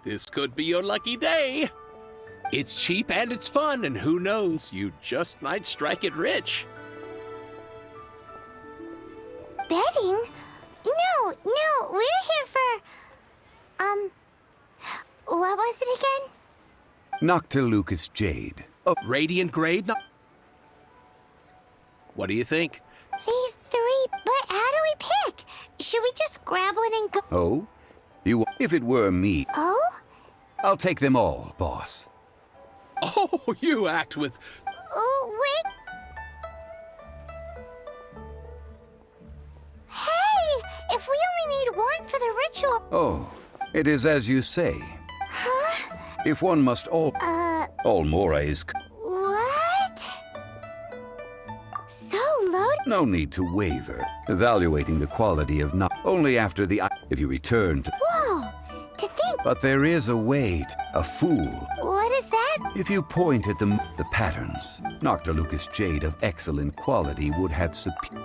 This could be your lucky day. It's cheap and it's fun, and who knows, you just might strike it rich. Betting? No, we're here for... what was it again? Noctilucous Jade. Oh, Radiant Grade? What do you think? These three, but how do we pick? Should we just grab one and go? oh? If it were me, Oh? I'll take them all, boss. Oh, you act with... Oh, wait. Hey! If we only need one for the ritual... Oh, it is as you say. Huh? If one must all mora is... What? So loaded? No need to waver. Evaluating the quality of only after the... If you return to... Whoa! To think... But there is a way a fool. What is that? If you point at the patterns, Noctilucous Jade of excellent quality would have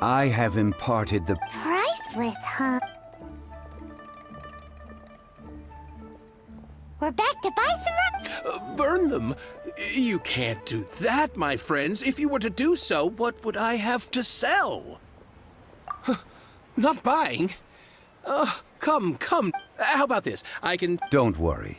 I have imparted the... Priceless, huh? We're back to buy some... burn them? You can't do that, my friends. If you were to do so, what would I have to sell? Not buying? Come. How about this? I can... Don't worry.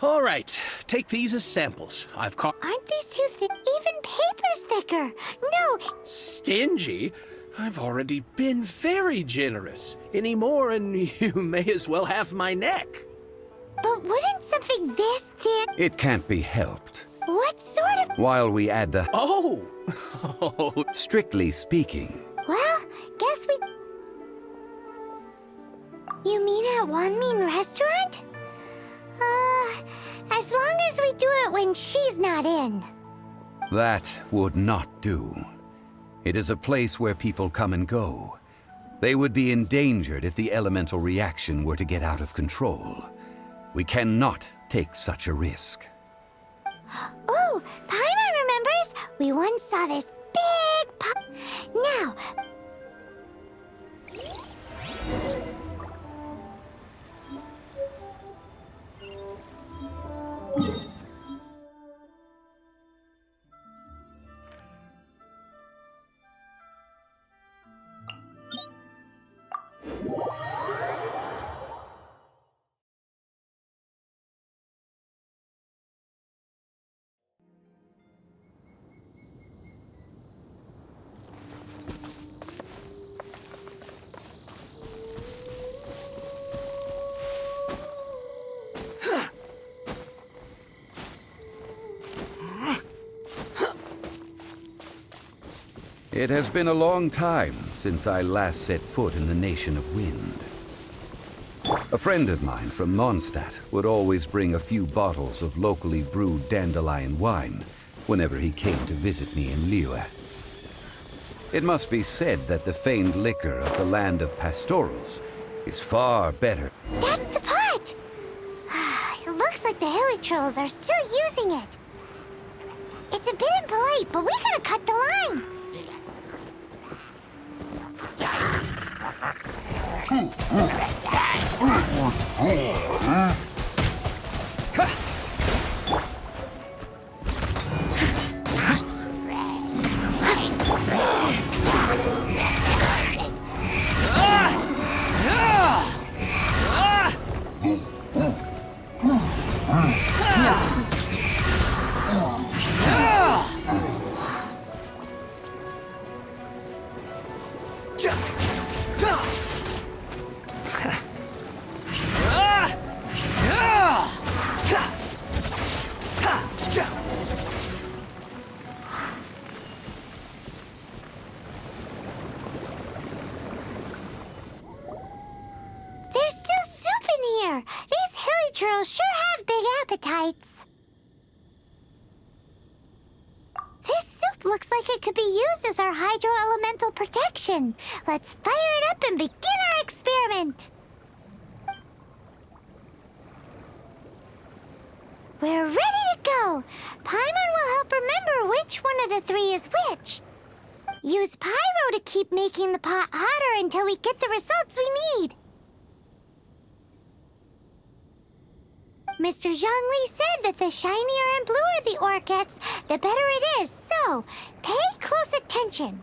All right, take these as samples. I've caught... Aren't these too thick? Even paper's thicker. No. Stingy? I've already been very generous. Any more and you may as well have my neck. But wouldn't something this thin... It can't be helped. What sort of... While we add the... Oh! Strictly speaking. Well, guess we... You mean at Wanmin Restaurant? As long as we do it when she's not in. That would not do. It is a place where people come and go. They would be endangered if the elemental reaction were to get out of control. We cannot take such a risk. Oh, Paimon remembers we once saw this big pop. Now... It has been a long time since I last set foot in the Nation of Wind. A friend of mine from Mondstadt would always bring a few bottles of locally brewed dandelion wine whenever he came to visit me in Liyue. It must be said that the famed liquor of the land of pastorals is far better. That's the pot! It looks like the Hilly Trolls are still using it. It's a bit impolite, but we gotta cut the line. There's still soup in here. These Hilly Trolls sure have big appetites. This soup looks like it could be used as our hydro-elemental protection. Let's fire it up and begin our experiment. We're ready to go. Paimon will help remember which one of the three is which. Use Pyro to keep making the pot hotter until we get the results we need. Mr. Zhongli said that the shinier and bluer the ore gets, the better it is. So, pay close attention.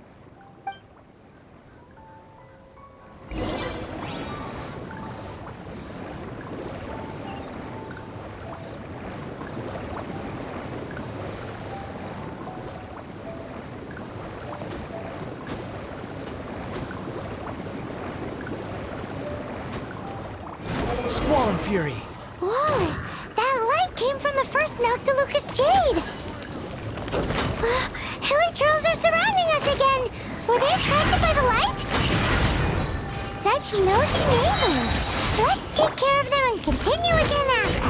Squall and Fury. Whoa! That light came from the first Noctilucous Jade! Hilichurls are surrounding us again! Were they attracted by the light? Such nosy neighbors! Let's take care of them and continue again after.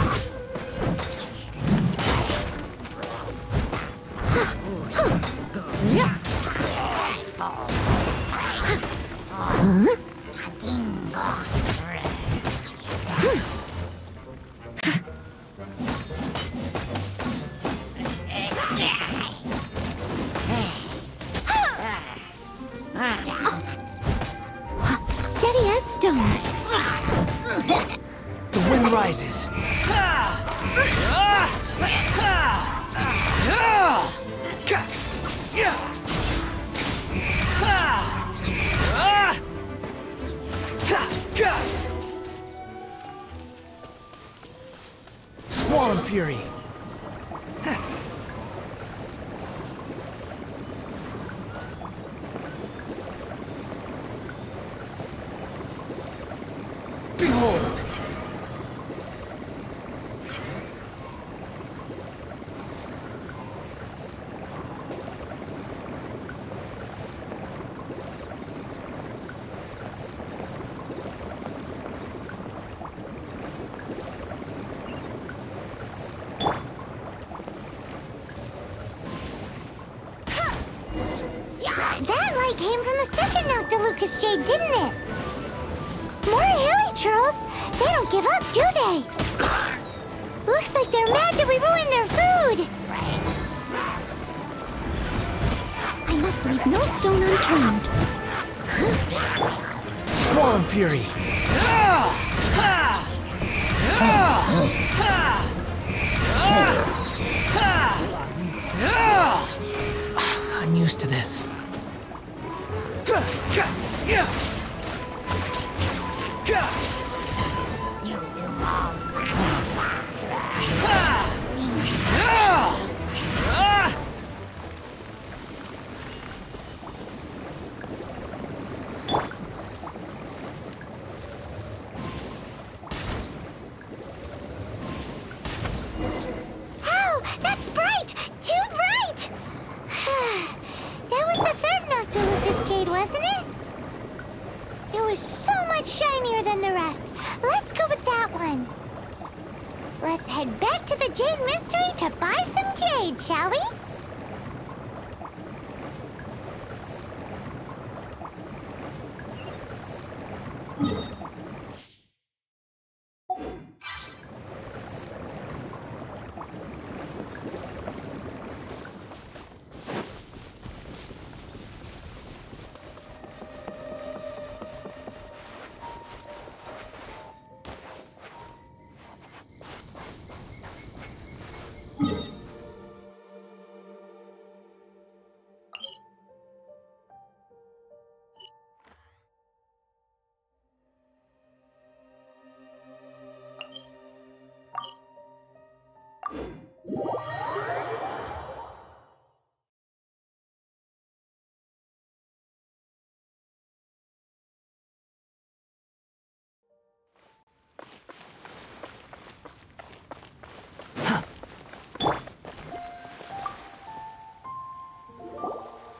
Steady as stone. The wind rises. Squall and Fury. Behold! That light came from the second Noctilucous Jade, didn't it? More Hilichurls? They don't give up, do they? Looks like they're mad that we ruined their food. I must leave no stone unturned. Squall and Fury. I'm used to this. Oh, that's bright! Too bright! That was the third Noctilucous Jade, wasn't it? It was so much shinier than the rest. Let's go with that one. Let's head back to the Jade Mystery to buy some jade, shall we?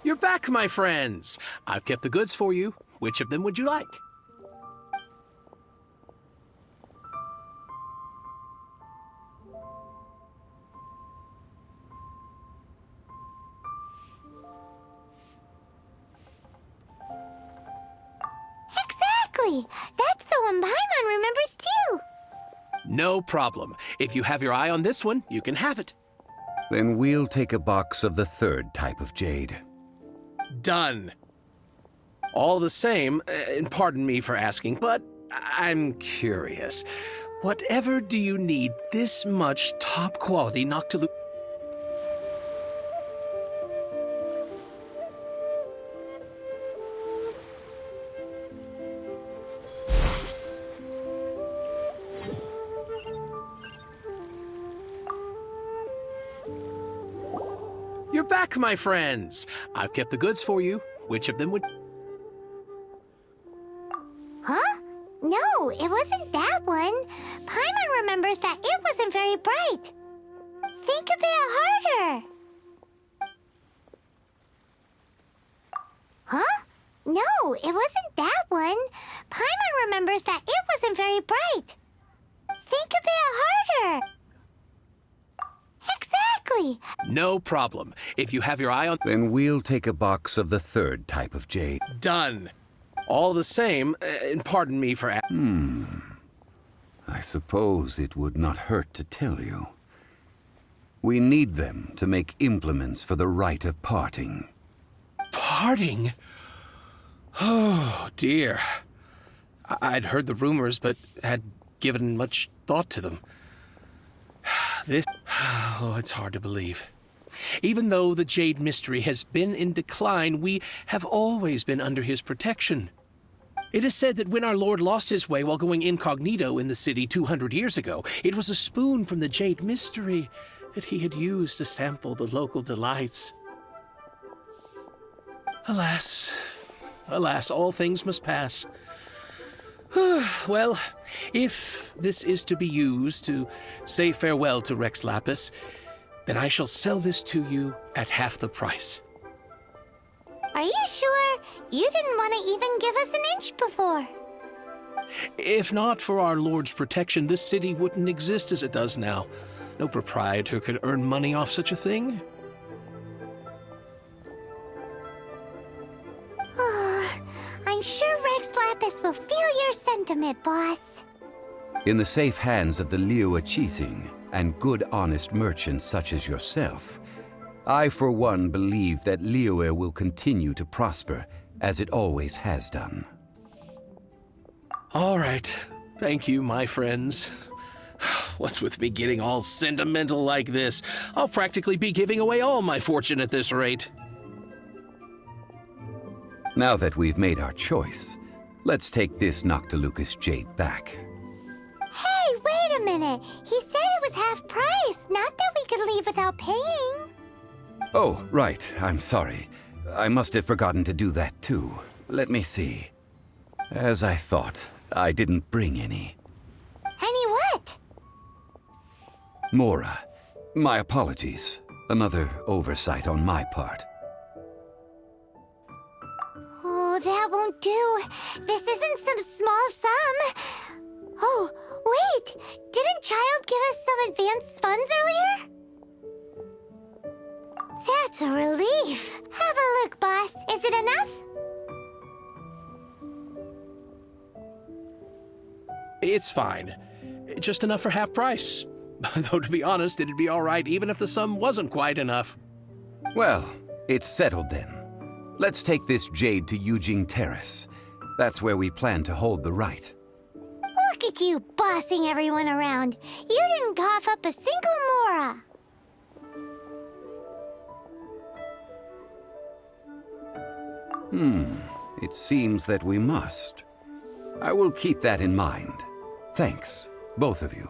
You're back, my friends. I've kept the goods for you. Which of them would you like? Exactly! That's the one Paimon remembers too! No problem. If you have your eye on this one, you can have it. Then we'll take a box of the third type of jade. Done. All the same, and pardon me for asking, but I'm curious. Whatever do you need this much top-quality Noctilucous? You're back, my friends. I've kept the goods for you. Which of them would... Huh? No, it wasn't that one. Paimon remembers that it wasn't very bright. Think a bit harder. Huh? No, it wasn't that one. Paimon remembers that it wasn't very bright. Think a bit harder. Exactly. No problem. If you have your eye on... Then we'll take a box of the third type of jade. Done. All the same, and pardon me for... I suppose it would not hurt to tell you. We need them to make implements for the rite of parting. Parting? Oh, dear. I'd heard the rumors, but had given much thought to them. This... Oh, it's hard to believe. Even though the Jade Mystery has been in decline, we have always been under his protection. It is said that when our Lord lost his way while going incognito in the city 200 years ago, it was a spoon from the Jade Mystery that he had used to sample the local delights. Alas, alas, all things must pass. Well, if this is to be used to say farewell to Rex Lapis, then I shall sell this to you at half the price. Are you sure? You didn't want to even give us an inch before. If not for our Lord's protection, this city wouldn't exist as it does now. No proprietor could earn money off such a thing. I'm sure Rex Lapis will feel your sentiment, boss. In the safe hands of the Liyue Qixing and good honest merchants such as yourself, I for one believe that Liyue will continue to prosper as it always has done. All right. Thank you, my friends. What's with me getting all sentimental like this? I'll practically be giving away all my fortune at this rate. Now that we've made our choice, let's take this Noctilucous jade back. Hey, wait a minute. He said it was half price, not that we could leave without paying. Oh, right. I'm sorry. I must have forgotten to do that too. Let me see. As I thought, I didn't bring any. Any what? Mora, my apologies. Another oversight on my part. Oh, that won't do. This isn't some small sum. Oh, wait. Didn't Child give us some advanced funds earlier? That's a relief. Have a look, boss. Is it enough? It's fine. Just enough for half price. Though, to be honest, it'd be all right even if the sum wasn't quite enough. Well, it's settled then. Let's take this jade to Yujing Terrace. That's where we plan to hold the rite. Look at you bossing everyone around. You didn't cough up a single Mora. It seems that we must. I will keep that in mind. Thanks, both of you.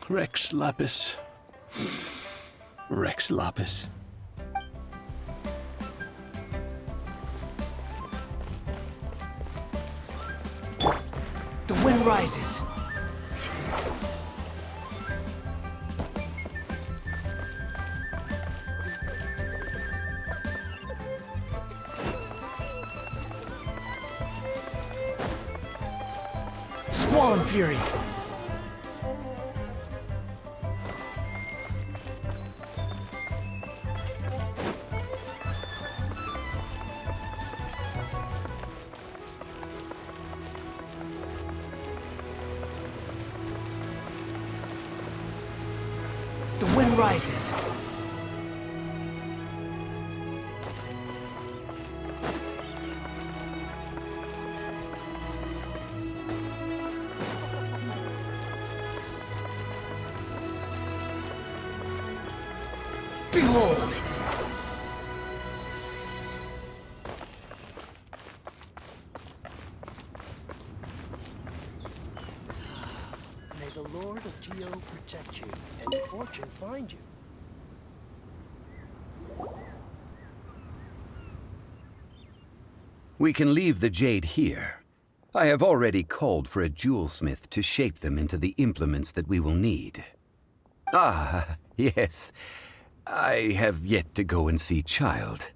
Rex Lapis. Rex Lapis. The wind rises. Squall and Fury. The wind rises. Behold! May the Lord of Geo protect you and fortune find you. We can leave the jade here. I have already called for a jewelsmith to shape them into the implements that we will need. Ah, yes. I have yet to go and see Child.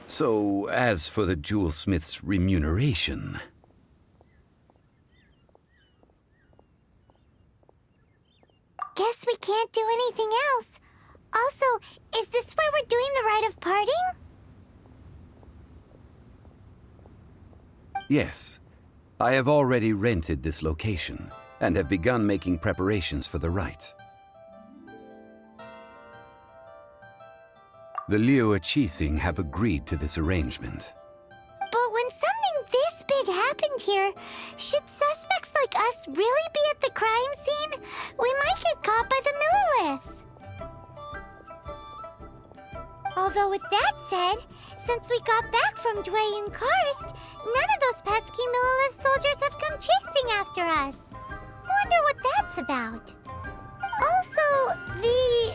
So, as for the jewelsmith's remuneration... Guess we can't do anything else. Also, is this where we're doing the rite of parting? Yes. I have already rented this location, and have begun making preparations for the rite. The Liyue Qixing have agreed to this arrangement. But when something this big happened here, should suspects like us really be at the crime scene? We might get caught by the Millelith. Although with that said, since we got back from Dwayne Karst, none of those pesky Millelith soldiers have come chasing after us. Wonder what that's about. Also, the,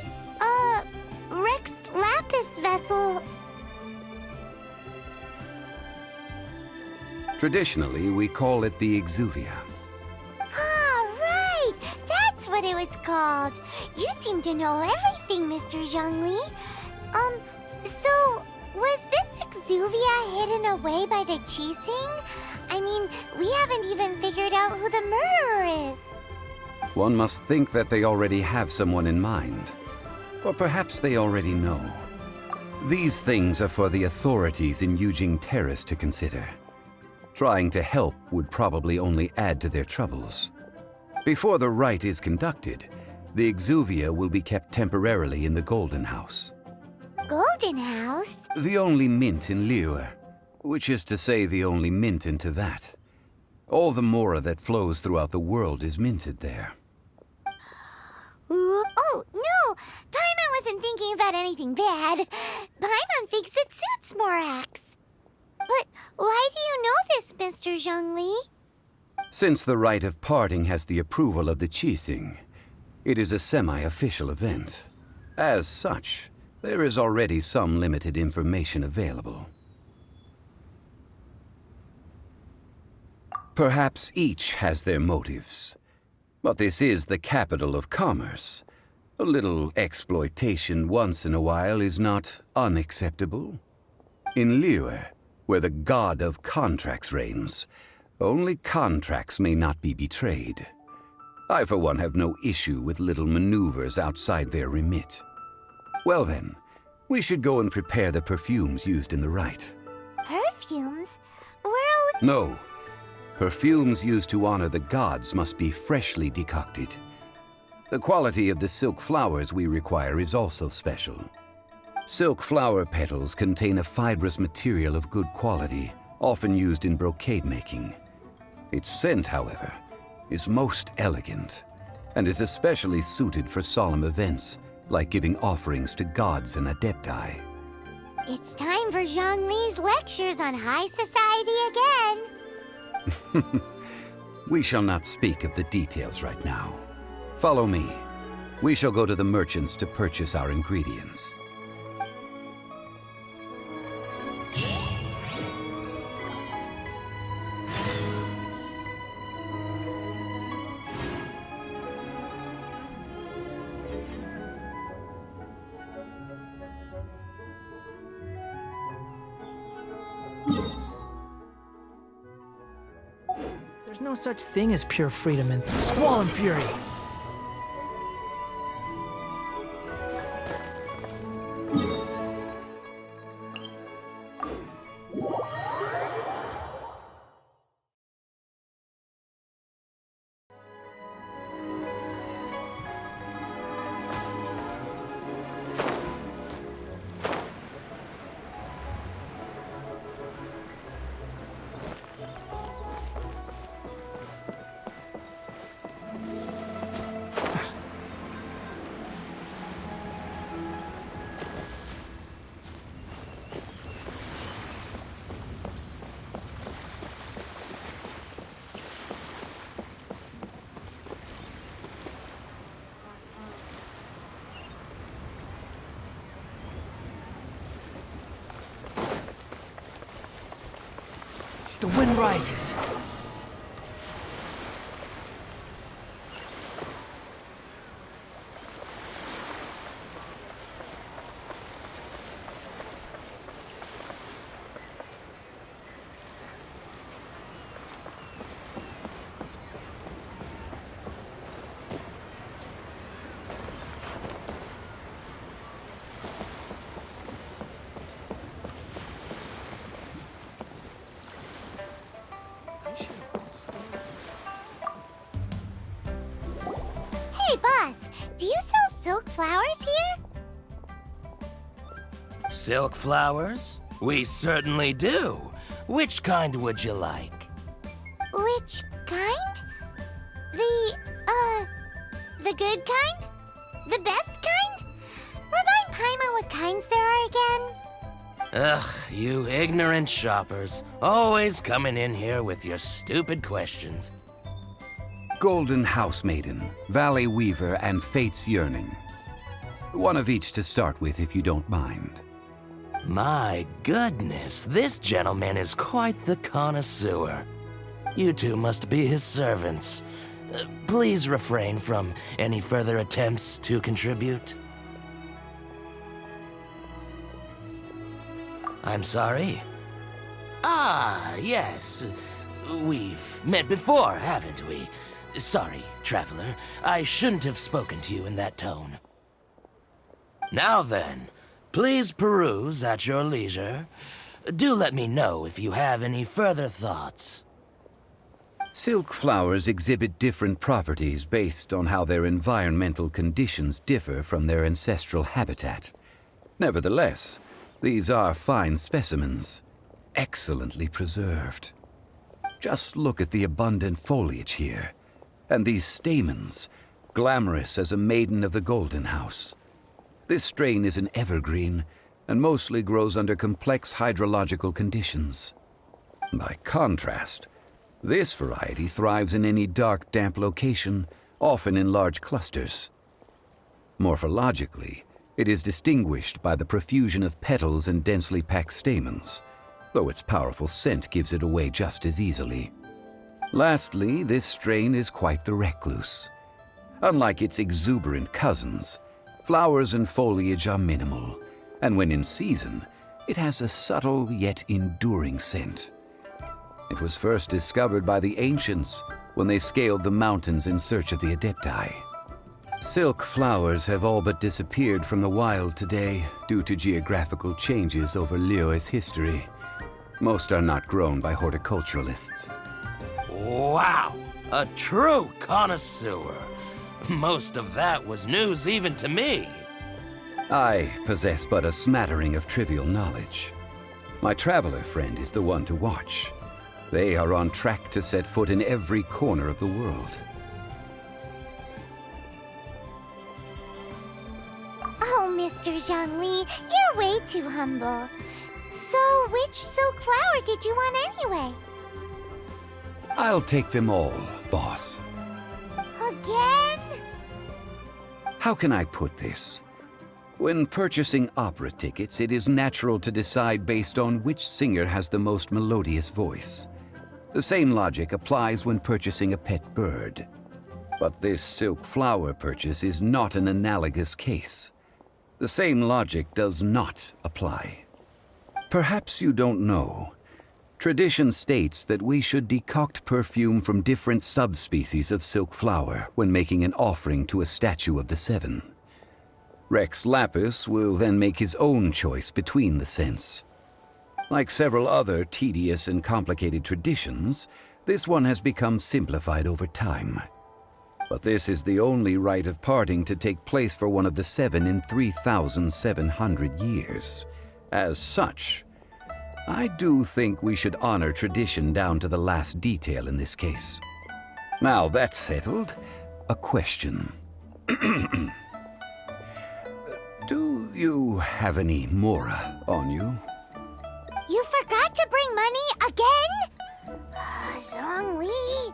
Rex Lapis vessel... Traditionally, we call it the Exuvia. Ah, right! That's what it was called. You seem to know everything, Mr. Zhongli. So, was this Exuvia hidden away by the Qixing? I mean, we haven't even figured out who the murderer is. One must think that they already have someone in mind. Or perhaps they already know. These things are for the authorities in Yujing Terrace to consider. Trying to help would probably only add to their troubles. Before the rite is conducted, the Exuvia will be kept temporarily in the Golden House. Golden House? The only mint in Liyue, which is to say the only mint in Teyvat. All the mora that flows throughout the world is minted there. Oh, no! Paimon wasn't thinking about anything bad. Paimon thinks it suits Morax. But why do you know this, Mr. Zhongli? Since the rite of parting has the approval of the Qixing, it is a semi-official event. As such, there is already some limited information available. Perhaps each has their motives. But this is the capital of commerce. A little exploitation once in a while is not unacceptable. In Liyue, where the god of contracts reigns, only contracts may not be betrayed. I, for one, have no issue with little maneuvers outside their remit. Well then, we should go and prepare the perfumes used in the rite. Perfumes? We're all... No. Perfumes used to honor the gods must be freshly decocted. The quality of the silk flowers we require is also special. Silk flower petals contain a fibrous material of good quality, often used in brocade making. Its scent, however, is most elegant, and is especially suited for solemn events, like giving offerings to gods and adepti. It's time for Zhongli's lectures on high society again. We shall not speak of the details right now. Follow me. We shall go to the merchants to purchase our ingredients. There's no such thing as pure freedom in Squall and Fury. The wind rises. Hey, boss, do you sell silk flowers here? Silk flowers? We certainly do. Which kind would you like? Which kind? The good kind? The best kind? Remind Paimon what kinds there are again. Ugh, you ignorant shoppers. Always coming in here with your stupid questions. Golden House Maiden, Valley Weaver, and Fate's Yearning. One of each to start with, if you don't mind. My goodness, this gentleman is quite the connoisseur. You two must be his servants. Please refrain from any further attempts to contribute. I'm sorry? Ah, yes. We've met before, haven't we? Sorry, traveler. I shouldn't have spoken to you in that tone. Now then, please peruse at your leisure. Do let me know if you have any further thoughts. Silk flowers exhibit different properties based on how their environmental conditions differ from their ancestral habitat. Nevertheless, these are fine specimens, excellently preserved. Just look at the abundant foliage here, and these stamens, glamorous as a maiden of the Golden House. This strain is an evergreen, and mostly grows under complex hydrological conditions. By contrast, this variety thrives in any dark, damp location, often in large clusters. Morphologically, it is distinguished by the profusion of petals and densely packed stamens, though its powerful scent gives it away just as easily. Lastly, this strain is quite the recluse. Unlike its exuberant cousins, flowers and foliage are minimal, and when in season, it has a subtle yet enduring scent. It was first discovered by the ancients when they scaled the mountains in search of the Adepti. Silk flowers have all but disappeared from the wild today due to geographical changes over Liyue's history. Most are not grown by horticulturalists. Wow! A true connoisseur! Most of that was news even to me. I possess but a smattering of trivial knowledge. My traveler friend is the one to watch. They are on track to set foot in every corner of the world. Oh, Mr. Zhongli, you're way too humble. So, which silk flower did you want anyway? I'll take them all, boss. Again? How can I put this? When purchasing opera tickets, it is natural to decide based on which singer has the most melodious voice. The same logic applies when purchasing a pet bird. But this silk flower purchase is not an analogous case. The same logic does not apply. Perhaps you don't know. Tradition states that we should decoct perfume from different subspecies of silk flower when making an offering to a statue of the seven. Rex Lapis will then make his own choice between the scents. Like several other tedious and complicated traditions, this one has become simplified over time. But this is the only rite of parting to take place for one of the seven in 3,700 years. As such, I do think we should honor tradition down to the last detail in this case. Now that's settled, a question. Do you have any Mora on you? You forgot to bring money again? Zhongli.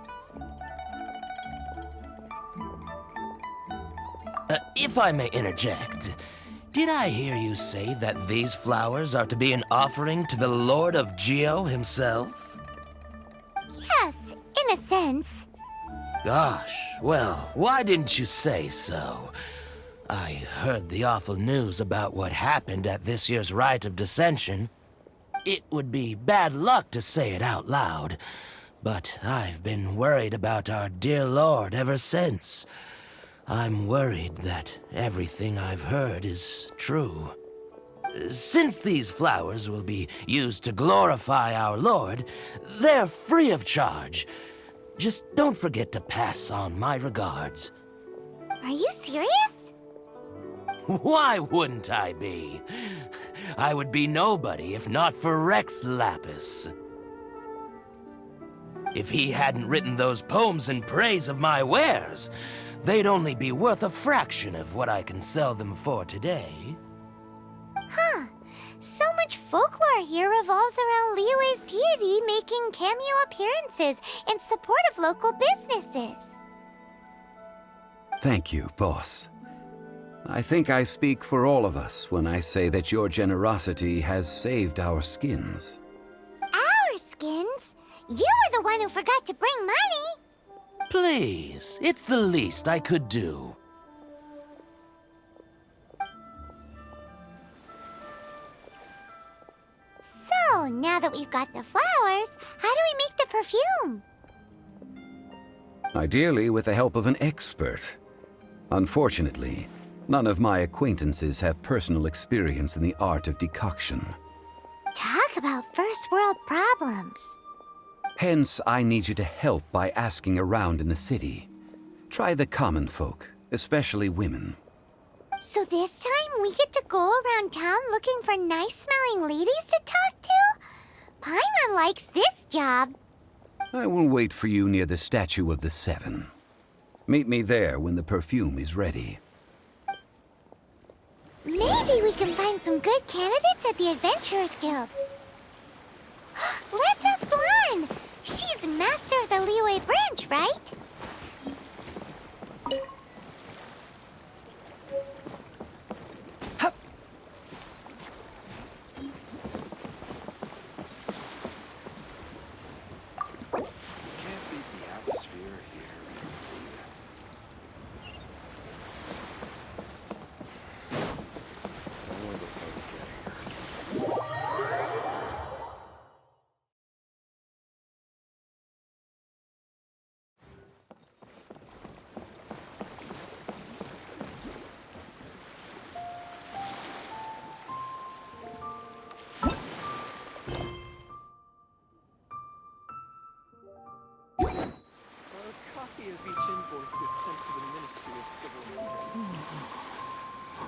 If I may interject, did I hear you say that these flowers are to be an offering to the Lord of Geo himself? Yes, in a sense. Gosh, well, why didn't you say so? I heard the awful news about what happened at this year's Rite of Dissension. It would be bad luck to say it out loud, but I've been worried about our dear Lord ever since. I'm worried that everything I've heard is true. Since these flowers will be used to glorify our Lord, they're free of charge. Just don't forget to pass on my regards. Are you serious? Why wouldn't I be? I would be nobody if not for Rex Lapis. If he hadn't written those poems in praise of my wares, they'd only be worth a fraction of what I can sell them for today. Huh. So much folklore here revolves around Liyue's deity making cameo appearances in support of local businesses. Thank you, boss. I think I speak for all of us when I say that your generosity has saved our skins. Our skins? You were the one who forgot to bring money. Please, it's the least I could do. So, now that we've got the flowers, how do we make the perfume? Ideally with the help of an expert. Unfortunately, none of my acquaintances have personal experience in the art of decoction. Talk about first world problems. Hence, I need you to help by asking around in the city. Try the common folk, especially women. So this time we get to go around town looking for nice-smelling ladies to talk to? Paimon likes this job. I will wait for you near the statue of the Seven. Meet me there when the perfume is ready. Maybe we can find some good candidates at the Adventurers Guild. Let's ask Lan. She's master of the Liyue branch, right? Can't beat the atmosphere here either. Only the public get here. A copy of each invoice is sent to the Ministry of